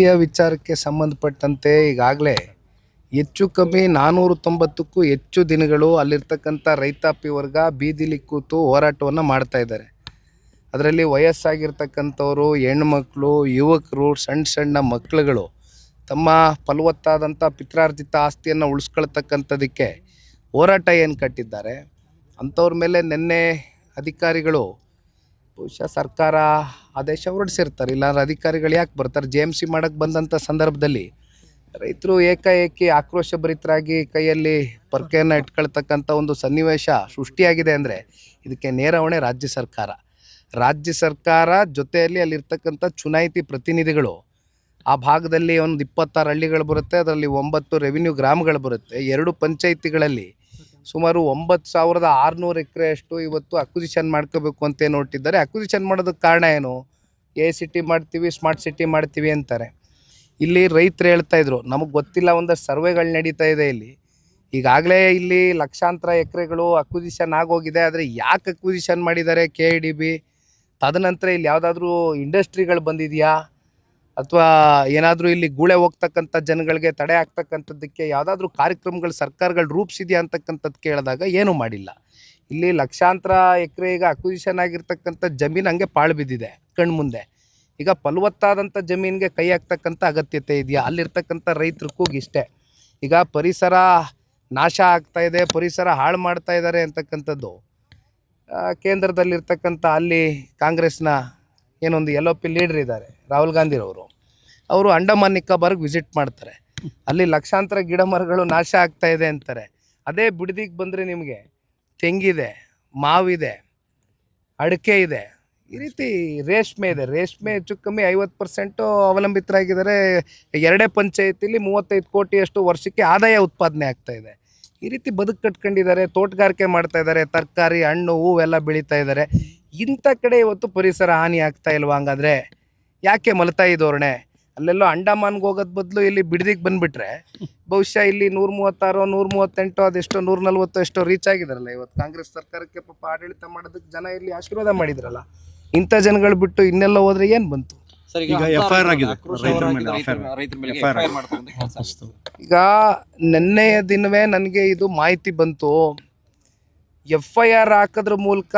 ಈ ವಿಚಾರಕ್ಕೆ ಸಂಬಂಧಪಟ್ಟಂತೆ ಈಗಾಗಲೇ ಹೆಚ್ಚು ಕಮ್ಮಿ 490ಕ್ಕೂ ಹೆಚ್ಚು ದಿನಗಳು ಅಲ್ಲಿರ್ತಕ್ಕಂಥ ರೈತಾಪಿ ವರ್ಗ ಬೀದಿಲಿ ಕೂತು ಹೋರಾಟವನ್ನು ಮಾಡ್ತಾ ಇದ್ದಾರೆ. ಅದರಲ್ಲಿ ವಯಸ್ಸಾಗಿರ್ತಕ್ಕಂಥವರು, ಹೆಣ್ಮಕ್ಳು, ಯುವಕರು, ಸಣ್ಣ ಮಕ್ಕಳುಗಳು ತಮ್ಮ ಫಲವತ್ತಾದಂಥ ಪಿತ್ರಾರ್ಜಿತ ಆಸ್ತಿಯನ್ನು ಉಳಿಸ್ಕೊಳ್ತಕ್ಕಂಥದ್ದಕ್ಕೆ ಹೋರಾಟ ಏನು ಕಟ್ಟಿದ್ದಾರೆ ಅಂಥವ್ರ ಮೇಲೆ ನಿನ್ನೆ ಅಧಿಕಾರಿಗಳು ಬಹುಶಃ ಸರ್ಕಾರ ಆದೇಶ ಹೊರಡಿಸಿರ್ತಾರೆ. ಇಲ್ಲಾಂದ್ರೆ ಅಧಿಕಾರಿಗಳು ಯಾಕೆ ಬರ್ತಾರೆ? JMC ಮಾಡೋಕ್ಕೆ ಬಂದಂಥ ಸಂದರ್ಭದಲ್ಲಿ ರೈತರು ಏಕಾಏಕಿ ಆಕ್ರೋಶಭರಿತರಾಗಿ ಕೈಯಲ್ಲಿ ಪೊರ್ಕೆಯನ್ನು ಇಟ್ಕೊಳ್ತಕ್ಕಂಥ ಒಂದು ಸನ್ನಿವೇಶ ಸೃಷ್ಟಿಯಾಗಿದೆ. ಅಂದರೆ ಇದಕ್ಕೆ ನೇರ ಹೊಣೆ ರಾಜ್ಯ ಸರ್ಕಾರ ಜೊತೆಯಲ್ಲಿ ಅಲ್ಲಿರ್ತಕ್ಕಂಥ ಚುನಾಯಿತಿ ಪ್ರತಿನಿಧಿಗಳು. ಆ ಭಾಗದಲ್ಲಿ ಒಂದು 26 ಹಳ್ಳಿಗಳು ಬರುತ್ತೆ, ಅದರಲ್ಲಿ 9 ರೆವಿನ್ಯೂ ಗ್ರಾಮಗಳು ಬರುತ್ತೆ. 2 ಪಂಚಾಯಿತಿಗಳಲ್ಲಿ ಸುಮಾರು 9,600 ಎಕರೆಯಷ್ಟು ಇವತ್ತು ಅಕ್ವಿಸಿಷನ್ ಮಾಡ್ಕೋಬೇಕು ಅಂತ ಹೊರಟಿದ್ದಾರೆ. ಅಕ್ವಿಸಿಷನ್ ಮಾಡೋದಕ್ಕೆ ಕಾರಣ ಏನು? AICT ಮಾಡ್ತೀವಿ, ಸ್ಮಾರ್ಟ್ ಸಿಟಿ ಮಾಡ್ತೀವಿ ಅಂತಾರೆ. ಇಲ್ಲಿ ರೈತರು ಹೇಳ್ತಾಯಿದ್ರು, ನಮಗೆ ಗೊತ್ತಿಲ್ಲ, ಒಂದಷ್ಟು ಸರ್ವೆಗಳು ನಡೀತಾ ಇದೆ. ಈಗಾಗಲೇ ಇಲ್ಲಿ ಲಕ್ಷಾಂತರ ಎಕರೆಗಳು ಅಕ್ವಿಸಿಷನ್ ಆಗೋಗಿದೆ. ಆದರೆ ಯಾಕೆ ಅಕ್ವಿಸಿಷನ್ ಮಾಡಿದ್ದಾರೆ KIDB? ತದನಂತರ ಇಲ್ಲಿ ಯಾವುದಾದ್ರೂ ಇಂಡಸ್ಟ್ರಿಗಳು ಬಂದಿದೆಯಾ ಅಥವಾ ಏನಾದರೂ ಇಲ್ಲಿ ಗೂಳೆ ಹೋಗ್ತಕ್ಕಂಥ ಜನಗಳಿಗೆ ತಡೆ ಆಗ್ತಕ್ಕಂಥದ್ದಕ್ಕೆ ಯಾವುದಾದ್ರೂ ಕಾರ್ಯಕ್ರಮಗಳು ಸರ್ಕಾರಗಳು ರೂಪಿಸಿದೆಯಾ ಅಂತಕ್ಕಂಥದ್ದು ಕೇಳಿದಾಗ ಏನೂ ಮಾಡಿಲ್ಲ. ಇಲ್ಲಿ ಲಕ್ಷಾಂತರ ಎಕರೆ ಈಗ ಅಕ್ವಿಸಿಷನ್ ಆಗಿರ್ತಕ್ಕಂಥ ಜಮೀನು ಹಂಗೆ ಪಾಳು ಬಿದ್ದಿದೆ ಕಣ್ಮುಂದೆ. ಈಗ ಫಲವತ್ತಾದಂಥ ಜಮೀನಿಗೆ ಕೈ ಹಾಕ್ತಕ್ಕಂಥ ಅಗತ್ಯತೆ ಇದೆಯಾ? ಅಲ್ಲಿರ್ತಕ್ಕಂಥ ರೈತರ ಕೂಗಿಷ್ಟೇ. ಈಗ ಪರಿಸರ ನಾಶ ಆಗ್ತಾಯಿದೆ, ಪರಿಸರ ಹಾಳು ಮಾಡ್ತಾ ಇದ್ದಾರೆ ಅಂತಕ್ಕಂಥದ್ದು ಕೇಂದ್ರದಲ್ಲಿರ್ತಕ್ಕಂಥ ಅಲ್ಲಿ ಕಾಂಗ್ರೆಸ್ನ ಏನೊಂದು LOP ಲೀಡರ್ ಇದ್ದಾರೆ, ರಾಹುಲ್ ಗಾಂಧಿರವರು. ಅವರು ಅಂಡಮಾನ್ ನಿಕೋಬಾರ್ಗೆ ವಿಸಿಟ್ ಮಾಡ್ತಾರೆ. ಅಲ್ಲಿ ಲಕ್ಷಾಂತರ ಗಿಡ ಮರಗಳು ನಾಶ ಆಗ್ತಾ ಇದೆ ಅಂತಾರೆ. ಅದೇ ಬಿಡದಿಗೆ ಬಂದರೆ ನಿಮಗೆ ತೆಂಗಿದೆ, ಮಾವಿದೆ, ಅಡಿಕೆ ಇದೆ, ಈ ರೀತಿ ರೇಷ್ಮೆ ಇದೆ. ರೇಷ್ಮೆ ಹೆಚ್ಚು ಕಮ್ಮಿ 50% ಅವಲಂಬಿತರಾಗಿದ್ದಾರೆ. 2 ಪಂಚಾಯತಿಲಿ 35 ಕೋಟಿಯಷ್ಟು ವರ್ಷಕ್ಕೆ ಆದಾಯ ಉತ್ಪಾದನೆ ಆಗ್ತಾ ಇದೆ. ಈ ರೀತಿ ಬದುಕು ಕಟ್ಕೊಂಡಿದ್ದಾರೆ, ತೋಟಗಾರಿಕೆ ಮಾಡ್ತಾ ಇದ್ದಾರೆ, ತರಕಾರಿ, ಹಣ್ಣು, ಹೂವೆಲ್ಲ ಬೆಳೀತಾ ಇದ್ದಾರೆ. ಇಂಥ ಕಡೆ ಇವತ್ತು ಪರಿಸರ ಹಾನಿ ಆಗ್ತಾ ಇಲ್ವಾ? ಹಂಗಾದ್ರೆ ಯಾಕೆ ಮಲತಾಯಿ ಧೋರಣೆ? ಅಲ್ಲೆಲ್ಲೋ ಅಂಡಮಾನ್ಗೆ ಹೋಗೋದು ಬದಲು ಇಲ್ಲಿ ಬಿಡದಿಗೆ ಬಂದುಬಿಟ್ರೆ ಬಹುಶಃ ಇಲ್ಲಿ 136, 138 ಅದೆಷ್ಟೋ 140 ಎಷ್ಟೋ ರೀಚ್ ಆಗಿದಾರಲ್ಲ. ಇವತ್ತು ಕಾಂಗ್ರೆಸ್ ಸರ್ಕಾರಕ್ಕೆ ಪಾಪ ಆಡಳಿತ ಮಾಡೋದಕ್ಕೆ ಜನ ಇಲ್ಲಿ ಆಶೀರ್ವಾದ ಮಾಡಿದ್ರಲ್ಲ. ಇಂಥ ಜನಗಳು ಬಿಟ್ಟು ಇನ್ನೆಲ್ಲ ಹೋದ್ರೆ ಏನು ಬಂತು? ಈಗ ನೆನ್ನೆಯ ದಿನವೇ ನನಗೆ ಇದು ಮಾಹಿತಿ ಬಂತು. FIR ಹಾಕೋದ್ರ ಮೂಲಕ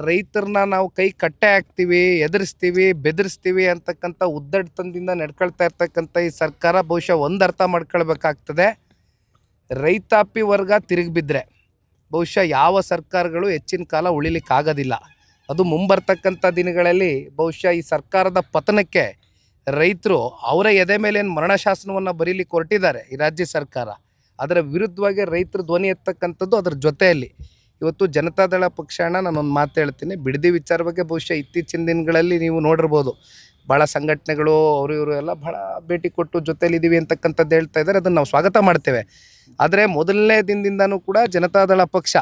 ರೈತರನ್ನ ನಾವು ಕೈ ಕಟ್ಟೆ ಹಾಕ್ತೀವಿ, ಎದುರಿಸ್ತೀವಿ, ಬೆದರಿಸ್ತೀವಿ ಅಂತಕ್ಕಂಥ ಉದ್ದಟತನದಿಂದ ನಡ್ಕೊಳ್ತಾ ಇರ್ತಕ್ಕಂಥ ಈ ಸರ್ಕಾರ ಬಹುಶಃ ಒಂದು ಅರ್ಥ ಮಾಡ್ಕೊಳ್ಬೇಕಾಗ್ತದೆ. ರೈತಾಪಿ ವರ್ಗ ತಿರುಗಿ ಬಿದ್ದರೆ ಬಹುಶಃ ಯಾವ ಸರ್ಕಾರಗಳು ಹೆಚ್ಚಿನ ಕಾಲ ಉಳಿಲಿಕ್ಕಾಗೋದಿಲ್ಲ. ಅದು ಮುಂಬರ್ತಕ್ಕಂಥ ದಿನಗಳಲ್ಲಿ ಬಹುಶಃ ಈ ಸರ್ಕಾರದ ಪತನಕ್ಕೆ ರೈತರು ಅವರ ಎದೆ ಮೇಲೆ ಏನು ಮರಣಶಾಸನವನ್ನು ಬರೀಲಿಕ್ಕೆ ಹೊರಟಿದ್ದಾರೆ ಈ ರಾಜ್ಯ ಸರ್ಕಾರ. ಅದರ ವಿರುದ್ಧವಾಗಿ ರೈತರು ಧ್ವನಿ ಎತ್ತಕ್ಕಂಥದ್ದು. ಅದರ ಜೊತೆಯಲ್ಲಿ ಇವತ್ತು ಜನತಾದಳ ಪಕ್ಷನ ನಾನೊಂದು ಮಾತು ಹೇಳ್ತೀನಿ. ಬಿಡದಿ ವಿಚಾರ ಬಗ್ಗೆ ಬಹುಶಃ ಇತ್ತೀಚಿನ ದಿನಗಳಲ್ಲಿ ನೀವು ನೋಡಿರ್ಬೋದು, ಭಾಳ ಸಂಘಟನೆಗಳು ಅವರು ಇವರು ಎಲ್ಲ ಭಾಳ ಭೇಟಿ ಕೊಟ್ಟು ಜೊತೆಲಿದ್ದೀವಿ ಅಂತಕ್ಕಂಥದ್ದು ಹೇಳ್ತಾ ಇದ್ದಾರೆ. ಅದನ್ನು ನಾವು ಸ್ವಾಗತ ಮಾಡ್ತೇವೆ. ಆದರೆ ಮೊದಲನೇ ದಿನದಿಂದನೂ ಕೂಡ ಜನತಾದಳ ಪಕ್ಷ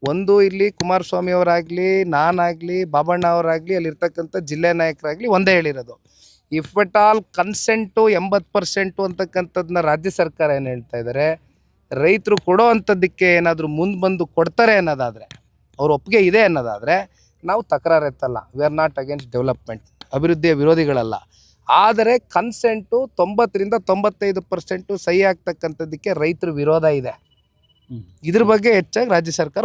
ಒಂದು ಇಲ್ಲಿ ಕುಮಾರಸ್ವಾಮಿ ಅವರಾಗಲಿ, ನಾನಾಗಲಿ, ಬಾಬಣ್ಣ ಅವರಾಗಲಿ, ಅಲ್ಲಿರ್ತಕ್ಕಂಥ ಜಿಲ್ಲೆ ನಾಯಕರಾಗಲಿ ಒಂದೇ ಹೇಳಿರೋದು, ಇಫ್ ಎಟ್ ಆಲ್ ಕನ್ಸೆಂಟು 80% ಅಂತಕ್ಕಂಥದ್ದನ್ನ ರಾಜ್ಯ ಸರ್ಕಾರ ಏನು ಹೇಳ್ತಾ ಇದ್ದಾರೆ, ರೈತರು ಕೊಡೋ ಅಂಥದ್ದಕ್ಕೆ ಏನಾದರೂ ಮುಂದೆ ಬಂದು ಕೊಡ್ತಾರೆ ಅನ್ನೋದಾದರೆ, ಅವ್ರ ಒಪ್ಪಿಗೆ ಇದೆ ಅನ್ನೋದಾದರೆ ನಾವು ತಕರಾರು ಎತ್ತಲ್ಲ. We are not against development, ಅಭಿವೃದ್ಧಿಯ ವಿರೋಧಿಗಳಲ್ಲ. ಆದರೆ ಕನ್ಸೆಂಟು 90ರಿಂದ 95% ಸಹಿ ಆಗ್ತಕ್ಕಂಥದ್ದಕ್ಕೆ ರೈತರ ವಿರೋಧ ಇದೆ. ಇದ್ರ ಬಗ್ಗೆ ಹೆಚ್ಚಾಗಿ ರಾಜ್ಯ ಸರ್ಕಾರ